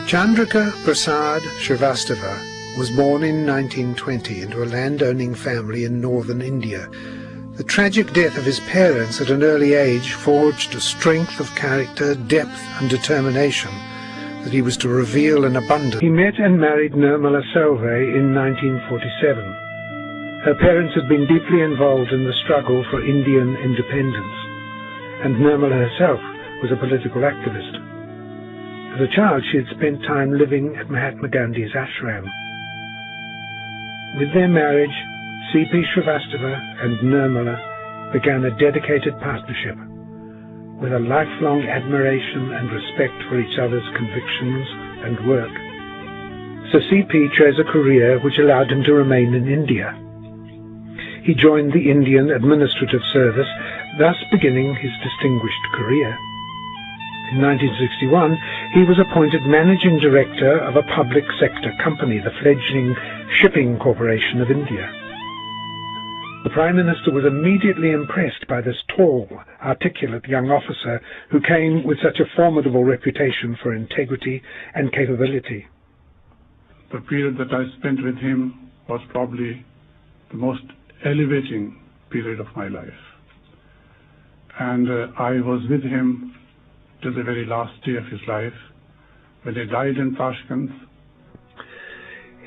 Chandrika Prasad Srivastava was born in 1920 into a landowning family in northern India. The tragic death of his parents at an early age forged a strength of character, depth and determination that he was to reveal in abundance. He met and married Nirmala Salve in 1947. Her parents had been deeply involved in the struggle for Indian independence, and Nirmala herself was a political activist. As a child, she had spent time living at Mahatma Gandhi's ashram. With their marriage, C.P. Srivastava and Nirmala began a dedicated partnership with a lifelong admiration and respect for each other's convictions and work. So C.P. chose a career which allowed him to remain in India. He joined the Indian Administrative Service, thus beginning his distinguished career. In 1961, he was appointed Managing Director of a public sector company, the fledgling Shipping Corporation of India. The Prime Minister was immediately impressed by this tall, articulate young officer who came with such a formidable reputation for integrity and capability. The period that I spent with him was probably the most elevating period of my life. And I was with him till the very last day of his life, when he died in Tashkent.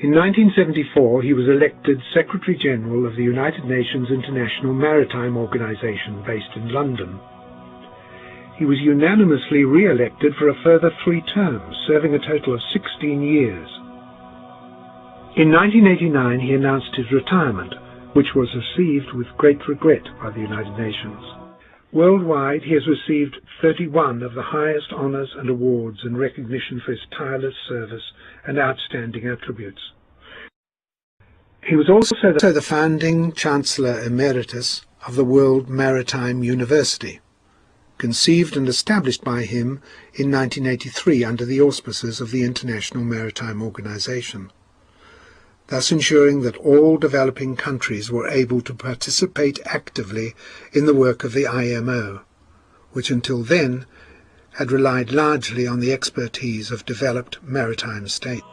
In 1974, he was elected Secretary General of the United Nations International Maritime Organization based in London. He was unanimously re-elected for a further 3 terms, serving a total of 16 years. In 1989, he announced his retirement, which was received with great regret by the United Nations. Worldwide, he has received 31 of the highest honors and awards in recognition for his tireless service and outstanding attributes. He was also the founding Chancellor Emeritus of the World Maritime University, conceived and established by him in 1983 under the auspices of the International Maritime Organization, thus ensuring that all developing countries were able to participate actively in the work of the IMO, which until then had relied largely on the expertise of developed maritime states.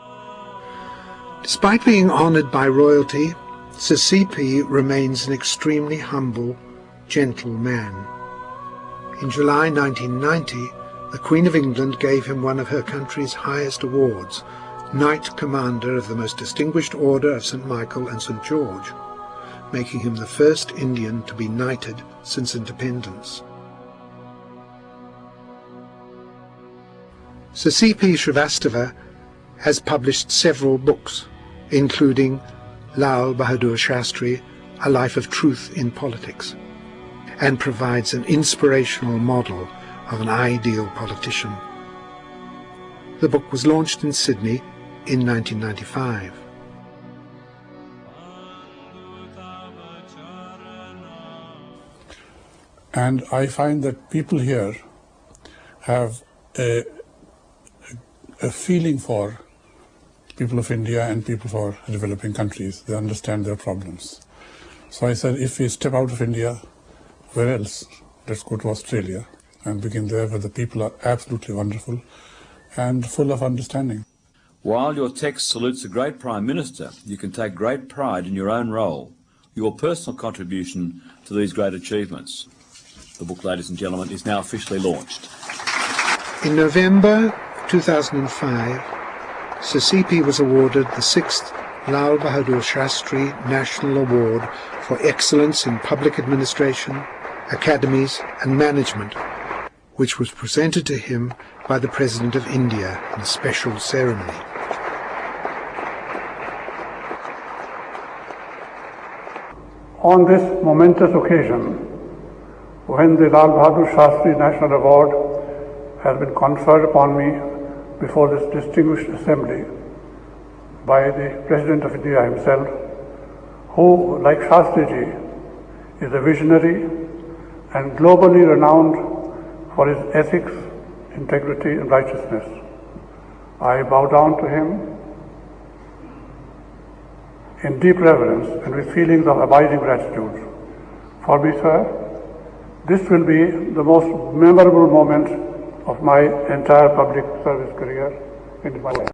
Despite being honoured by royalty, Sir C.P. remains an extremely humble, gentle man. In July 1990, the Queen of England gave him one of her country's highest awards, Knight Commander of the Most Distinguished Order of St. Michael and St. George, making him the first Indian to be knighted since independence. Sir C.P. Srivastava has published several books, including Lal Bahadur Shastri, A Life of Truth in Politics, and provides an inspirational model of an ideal politician. The book was launched in Sydney in 1995. And I find that people here have a feeling for people of India and people for developing countries. They understand their problems. So I said, if we step out of India, where else? Let's go to Australia and begin there, where the people are absolutely wonderful and full of understanding. While your text salutes a great Prime Minister, you can take great pride in your own role, your personal contribution to these great achievements. The book, ladies and gentlemen, is now officially launched. In November 2005, Sir C.P. was awarded the 6th Lal Bahadur Shastri National Award for Excellence in Public Administration, Academies and Management, which was presented to him by the President of India in a special ceremony. On this momentous occasion, when the Lal Bahadur Shastri National Award has been conferred upon me before this distinguished assembly by the President of India himself, who, like Shastriji, is a visionary and globally renowned for his ethics, integrity and righteousness. I bow down to him in deep reverence and with feelings of abiding gratitude. For me, sir, this will be the most memorable moment of my entire public service career, in my life.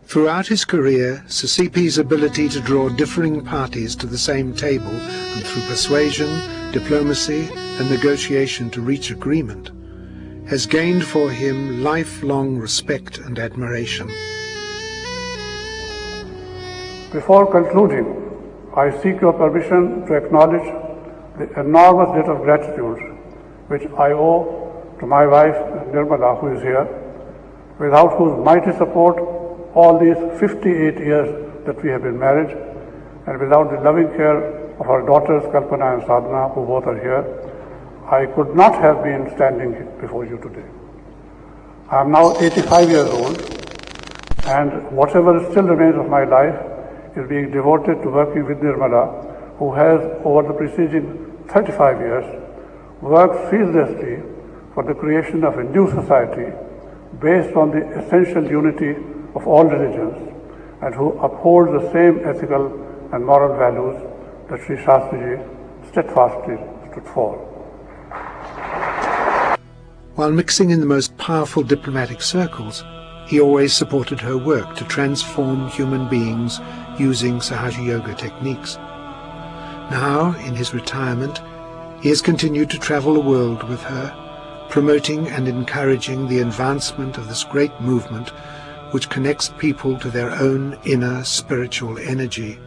Throughout his career, Sir C.P.'s ability to draw differing parties to the same table and through persuasion, diplomacy and negotiation to reach agreement has gained for him lifelong respect and admiration. Before concluding, I seek your permission to acknowledge the enormous debt of gratitude which I owe to my wife Nirmala, who is here, without whose mighty support all these 58 years that we have been married, and without the loving care of our daughters Kalpana and Sadhana, who both are here, I could not have been standing before you today. I am now 85 years old, and whatever still remains of my life is being devoted to working with Nirmala, who has, over the preceding 35 years, worked ceaselessly for the creation of a new society based on the essential unity of all religions, and who upholds the same ethical and moral values that Sri Shastriji steadfastly stood for. While mixing in the most powerful diplomatic circles, he always supported her work to transform human beings using Sahaja Yoga techniques. Now, in his retirement, he has continued to travel the world with her, promoting and encouraging the advancement of this great movement which connects people to their own inner spiritual energy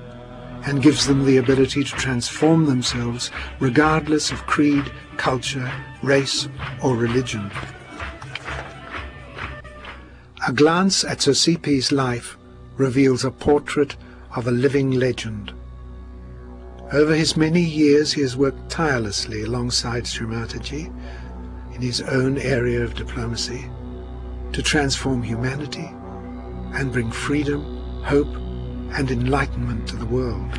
and gives them the ability to transform themselves regardless of creed, culture, race or religion. A glance at Sir C.P.'s life reveals a portrait of a living legend. Over his many years he has worked tirelessly alongside Sri Mataji in his own area of diplomacy to transform humanity and bring freedom, hope and enlightenment to the world.